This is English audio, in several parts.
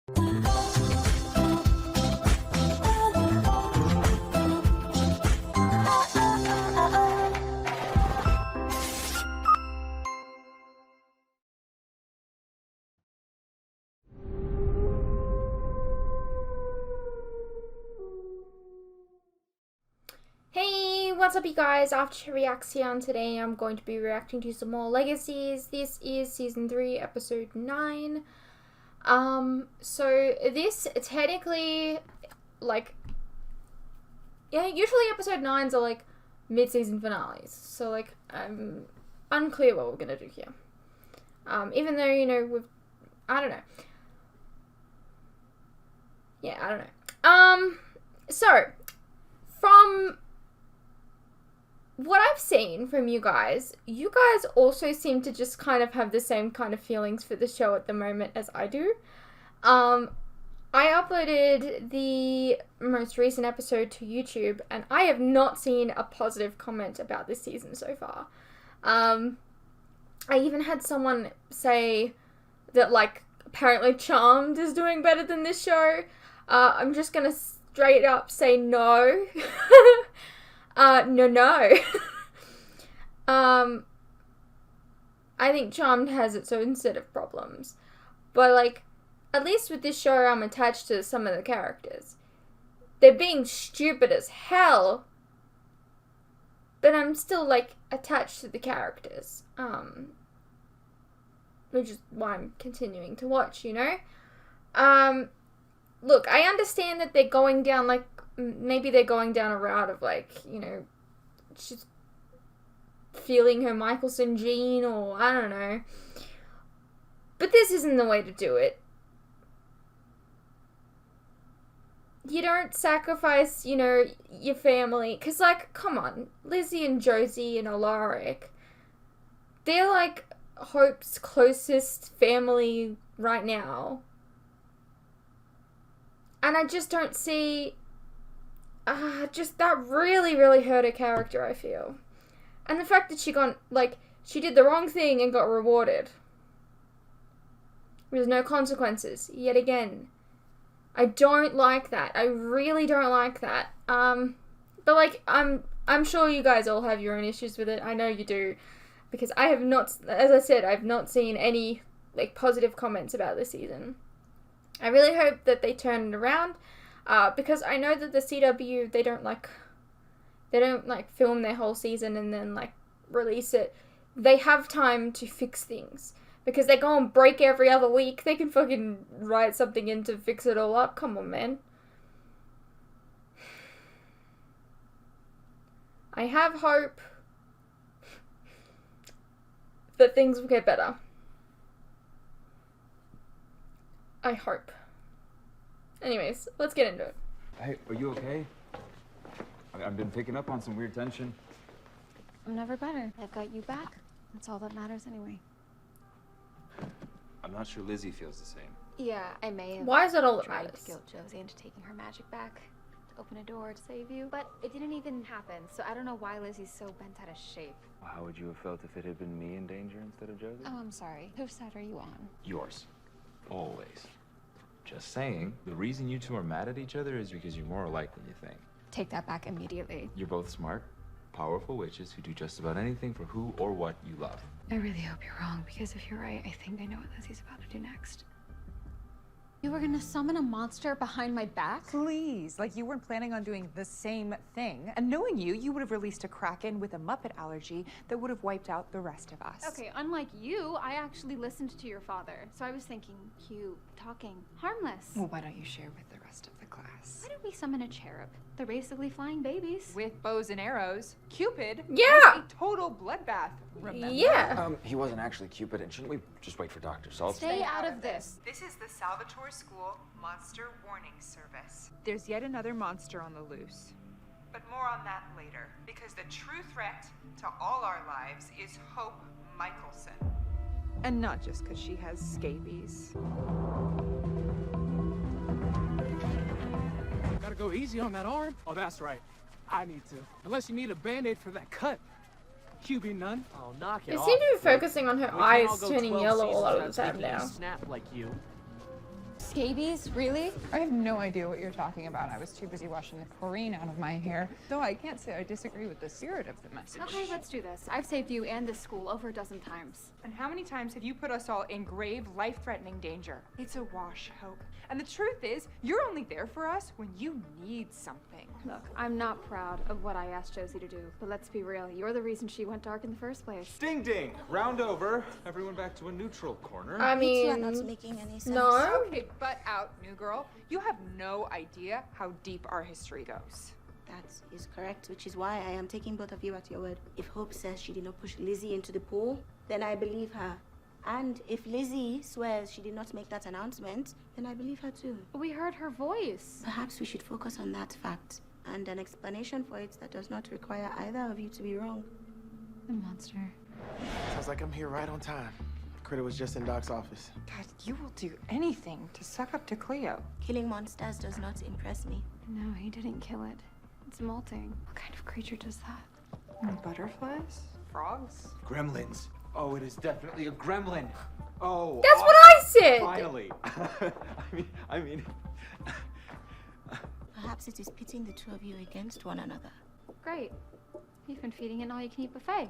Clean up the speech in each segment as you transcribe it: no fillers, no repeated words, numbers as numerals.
Hey, what's up you guys? After reaction today, I'm going to be reacting to some more Legacies. This is season 3, episode 9. So this technically, like, yeah, usually episode 9s are like mid-season finales. So like, I'm unclear what we're gonna do here. Even though, you know, I don't know. Yeah, I don't know. So, from what I've seen from you guys also seem to just kind of have the same kind of feelings for the show at the moment as I do. I uploaded the most recent episode to YouTube, and I have not seen a positive comment about this season so far. I even had someone say that, like, apparently Charmed is doing better than this show. I'm just gonna straight up say no. No. I think Charmed has its own set of problems. But, like, at least with this show, I'm attached to some of the characters. They're being stupid as hell, but I'm still, like, attached to the characters. Which is why I'm continuing to watch, you know? Look, I understand that they're going down, like, maybe they're going down a route of, like, you know, she's feeling her Michelson gene, or I don't know. But this isn't the way to do it. You don't sacrifice, you know, your family. Because, like, come on. Lizzie and Josie and Alaric, they're, like, Hope's closest family right now. And I just don't see... just that really, really hurt her character, I feel. And the fact that she did the wrong thing and got rewarded. There's no consequences, yet again. I don't like that. I really don't like that. But, like, I'm sure you guys all have your own issues with it. I know you do. Because I have not, as I said, I've not seen any, like, positive comments about this season. I really hope that they turn it around. Because I know that the CW, they don't film their whole season and then, like, release it. They have time to fix things. Because they go on break every other week. They can fucking write something in to fix it all up. Come on, man. I have hope that things will get better. I hope. Anyways, let's get into it. Hey, are you okay? I've been picking up on some weird tension. I'm never better. I've got you back. That's all that matters anyway. I'm not sure Lizzie feels the same. Yeah, I may have. Why is that all that tried matters? to guilt Josie into taking her magic back to open a door to save you, but it didn't even happen. So I don't know why Lizzie's so bent out of shape. Well, how would you have felt if it had been me in danger instead of Josie? Oh, I'm sorry. Whose side are you on? Yours. Always. Just saying, the reason you two are mad at each other is because you're more alike than you think. Take that back immediately. You're both smart, powerful witches who do just about anything for who or what you love. I really hope you're wrong, because if you're right, I think I know what Lizzie's about to do next. You were gonna summon a monster behind my back? Please, like you weren't planning on doing the same thing. And knowing you, you would have released a Kraken with a Muppet allergy that would have wiped out the rest of us. Okay, unlike you, I actually listened to your father. So I was thinking, cute, talking, harmless. Well, why don't you share with the rest of the class? Why don't we summon a cherub? They're basically flying babies. With bows and arrows, Cupid Yeah. was a total bloodbath, remember? Yeah. He wasn't actually Cupid, and shouldn't we just wait for Dr. Salt? Stay out of this. This is the Salvatore School Monster Warning Service. There's yet another monster on the loose. But more on that later, because the true threat to all our lives is Hope Michelson. And not just because she has scabies. Gotta go easy on that arm. Oh, that's right. I need to. Unless you need a band-aid for that cut. QB none. Oh, knock it They off. seem to be focusing on her We can't all eyes go turning 12 yellow a lot of the seasons time without now. making you snap like you. Scabies? Really? I have no idea what you're talking about. I was too busy washing the chlorine out of my hair. Though I can't say I disagree with the spirit of the message. Okay, let's do this. I've saved you and this school over a dozen times. And how many times have you put us all in grave, life-threatening danger? It's a wash, Hope. And the truth is, you're only there for us when you need something. Look, I'm not proud of what I asked Josie to do, but let's be real. You're the reason she went dark in the first place. Ding ding! Round over. Everyone back to a neutral corner. I You two are mean, not making any sense. no. Okay, butt out, new girl. You have no idea how deep our history goes. That is correct, which is why I am taking both of you at your word. If Hope says she did not push Lizzie into the pool, then I believe her. And if Lizzie swears she did not make that announcement, then I believe her too. We heard her voice. Perhaps we should focus on that fact and an explanation for it that does not require either of you to be wrong. The monster. Sounds like I'm here right on time. Critter was just in Doc's office. God, you will do anything to suck up to Cleo. Killing monsters does not impress me. No, he didn't kill it. It's molting. What kind of creature does that? Butterflies? Frogs? Gremlins. Oh, it is definitely a gremlin. Oh, That's what I said. Finally. I mean. Perhaps it is pitting the two of you against one another. Great. You've been feeding it an all-you-can-eat buffet.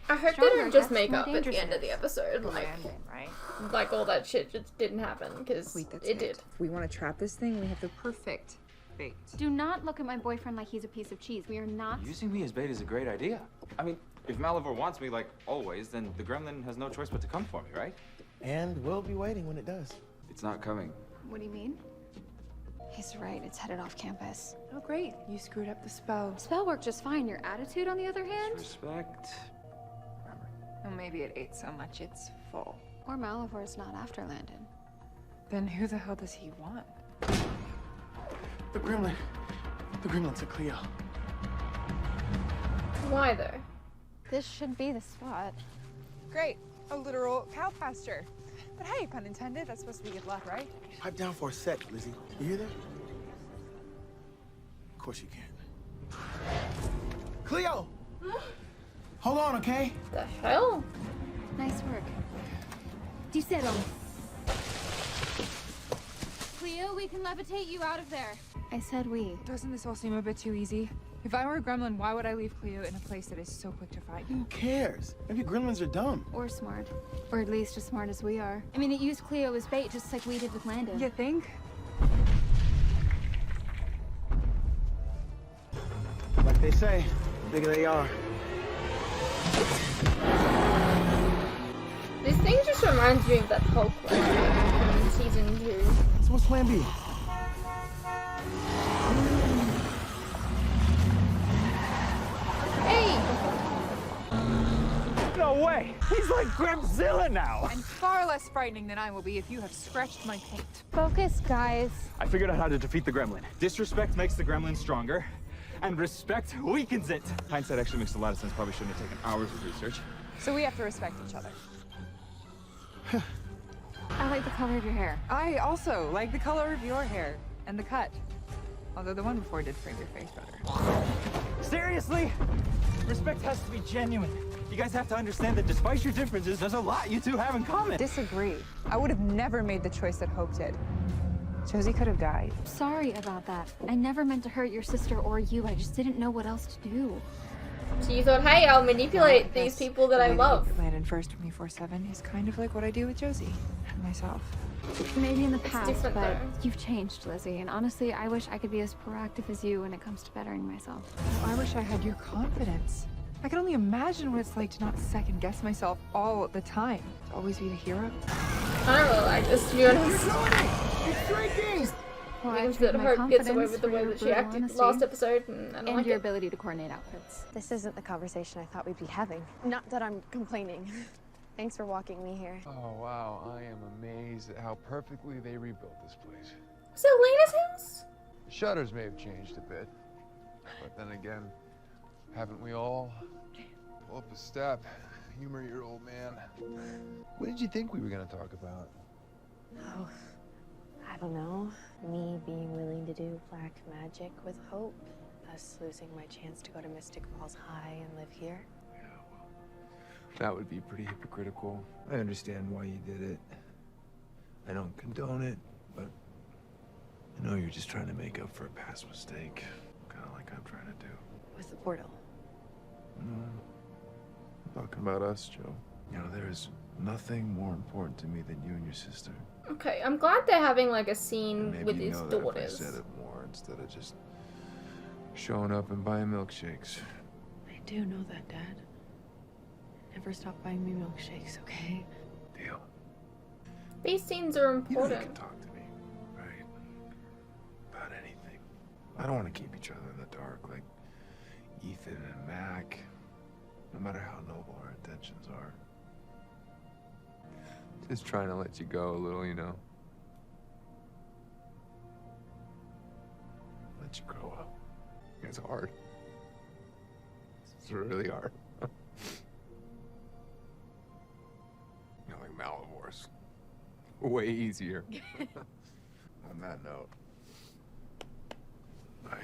I hope they Stronger don't just gets make more up at dangerous the end of it the is. episode. Like Landon, right? like all that shit just didn't happen because Wait, that's it did. If we want to trap this thing, we have the perfect bait. Do not look at my boyfriend like he's a piece of cheese. We are not. Using me as bait is a great idea. I mean, if Malivore wants me like always, then the gremlin has no choice but to come for me, right? And we'll be waiting when it does. It's not coming. What do you mean? He's right. It's headed off campus. Oh, great. You screwed up the spell. Spell worked just fine. Your attitude, on the other hand? Respect. Well, maybe it ate so much it's full. Or Malivore's not after Landon. Then who the hell does he want? The gremlin. The gremlin took Cleo. Why though? This should be the spot. Great. A literal cow pasture. But hey, pun intended, that's supposed to be good luck, right? Pipe down for a sec, Lizzie. You hear that? Of course you can. Cleo! Hold on, okay? The hell? Nice work. Disero. Cleo, we can levitate you out of there. I said we. Doesn't this all seem a bit too easy? If I were a gremlin, why would I leave Cleo in a place that is so quick to fight? Who cares? Maybe gremlins are dumb. Or smart. Or at least as smart as we are. I mean, it used Cleo as bait just like we did with Landon. You think? Like they say, the bigger they are. This thing just reminds me of that Hulk one from season 2. So what's plan B? Hey! No way! He's like Gremzilla now! And far less frightening than I will be if you have scratched my paint. Focus, guys. I figured out how to defeat the gremlin. Disrespect makes the gremlin stronger, and respect weakens it. Hindsight actually makes a lot of sense. Probably shouldn't have taken hours of research. So we have to respect each other. I like the color of your hair. I also like the color of your hair and the cut. Although the one before did frame your face better. Seriously? Respect has to be genuine. You guys have to understand that despite your differences, there's a lot you two have in common. Disagree. I would have never made the choice that Hope did. Josie could have died. Sorry about that. I never meant to hurt your sister or you. I just didn't know what else to do. So you thought, hey, I'll manipulate these people that I love. Landon first 24/7 is kind of like what I do with Josie and myself. Maybe in the past, different, but though. you've changed, Lizzie. And honestly, I wish I could be as proactive as you when it comes to bettering myself. I wish I had your confidence. I can only imagine what it's like to not second guess myself all the time. To always be the hero. I don't really like this, to be honest. It's drinking! Well, I Means trade that my Hope gets away confidence with the for way your that she brutal acted honesty. last episode, and I don't And like your it. ability to coordinate outfits. This isn't the conversation I thought we'd be having. Not that I'm complaining. Thanks for walking me here. Oh, wow. I am amazed at how perfectly they rebuilt this place. Was it Elena's house? The shutters may have changed a bit, but then again, haven't we all? Pull up a step, humor your old man. What did you think we were going to talk about? Oh, I don't know. Me being willing to do black magic with Hope. Thus losing my chance to go to Mystic Falls High and live here. Yeah, well, that would be pretty hypocritical. I understand why you did it. I don't condone it, but I know you're just trying to make up for a past mistake. Kind of like I'm trying to do. With the portal. I'm talking about us, Joe. You know, there is nothing more important to me than you and your sister. Okay, I'm glad they're having like a scene Maybe with you his know that daughters. if I said it more instead of just showing up and buying milkshakes. I do know that, Dad. Never stop buying me milkshakes, okay? Deal. These scenes are You know you important. can talk to me, right? About anything. I don't want to keep each other in the dark like Ethan and Mac. No matter how noble our intentions are. Just trying to let you go a little, you know. Let you grow up. It's hard. It's really hard. You know, like Malivore's way easier. On that note, I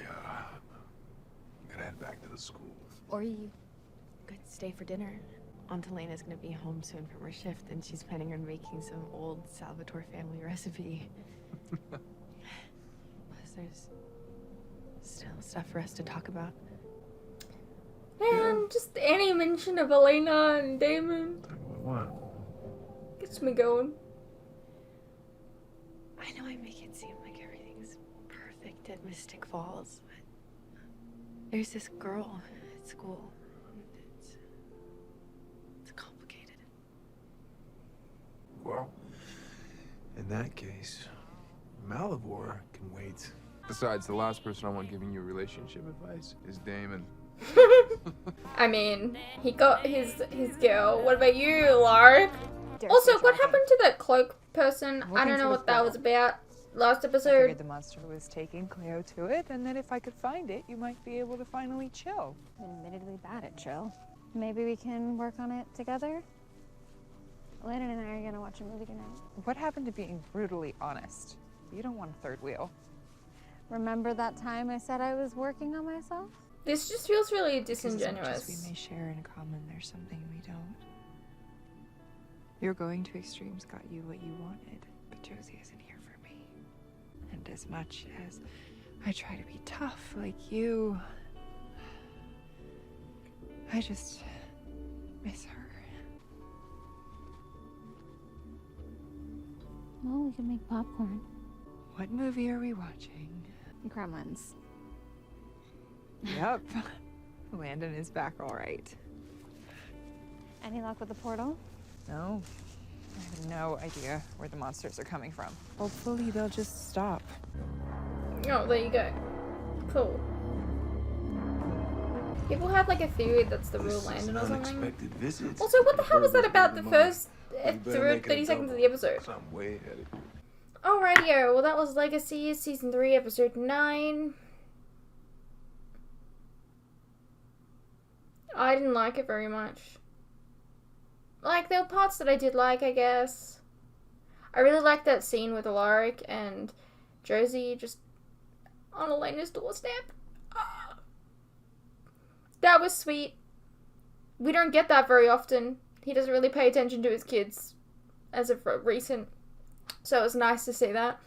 gotta head back to the school. Or you could stay for dinner. Aunt Elena's gonna be home soon from her shift, and she's planning on making some old Salvatore family recipe. Plus, there's still stuff for us to talk about. Man, just any mention of Elena and Damon What? gets me going. I know I make it seem like everything's perfect at Mystic Falls, but there's this girl at school. It's complicated. Well, in that case, Malivore can wait. Besides, the last person I want giving you relationship advice is Damon. I mean, he got his girl. What about you, Lark? Also, what happened to that cloak person? I don't know what that was about. Last I episode. figured the monster was taking Cleo to it, and that if I could find it, you might be able to finally chill. I'm admittedly bad at chill. Maybe we can work on it together? Landon and I are gonna watch a movie tonight. What happened to being brutally honest? You don't want a third wheel. Remember that time I said I was working on myself? This just feels really Because as much as disingenuous. we may share in common, there's something we don't. Your going to extremes got you what you wanted, but Josie isn't here for me. And as much as I try to be tough like you, I just miss her. Well, we could make popcorn. What movie are we watching? Gremlins. Yep. Landon is back all right. Any luck with the portal? No, I have no idea where the monsters are coming from. Hopefully they'll just stop. Oh, there you go. Cool. People have like a theory that's the real Landon or something. Unexpected visits. Also, what the hell was that about the first You better make it 30 a seconds of double, the episode? 'cause I'm way ahead of you. Alrighty, well that was Legacies, Season 3, Episode 9. I didn't like it very much. Like, there were parts that I did like, I guess. I really liked that scene with Alaric and Josie just on Elena's doorstep. Ah. That was sweet. We don't get that very often. He doesn't really pay attention to his kids as of recent. So it was nice to see that.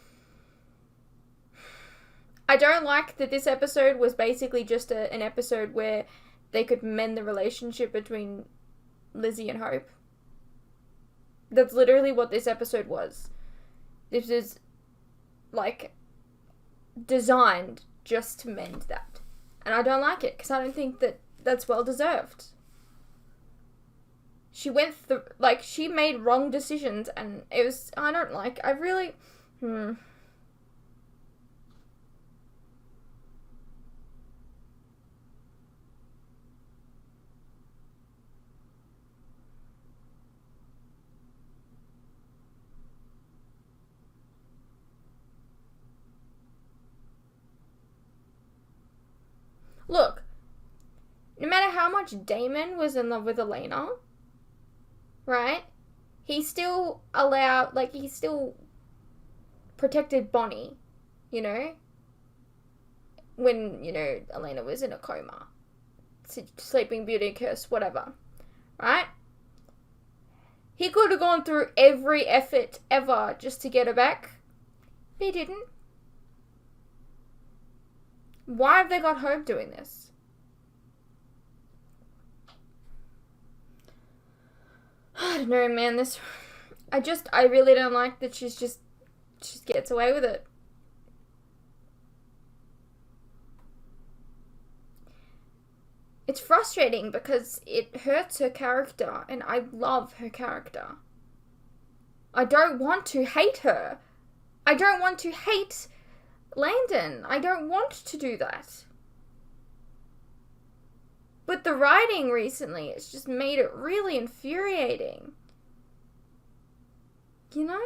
I don't like that this episode was basically just an episode where they could mend the relationship between Lizzie and Hope. That's literally what this episode was. This is, like, designed just to mend that. And I don't like it, because I don't think that that's well deserved. She went through, like, she made wrong decisions, and it was, I don't like, I really, Look, no matter how much Damon was in love with Elena, right? He still allowed, like, he still protected Bonnie, you know? When, you know, Elena was in a coma. Sleeping Beauty, curse, whatever. Right? He could have gone through every effort ever just to get her back. But he didn't. Why have they got Hope doing this? I don't know, man. I really don't like that she just gets away with it. It's frustrating because it hurts her character, and I love her character. I don't want to hate her. I don't want to hate Landon. I don't want to do that. But the writing recently, it's just made it really infuriating. You know?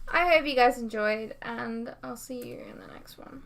I hope you guys enjoyed, and I'll see you in the next one.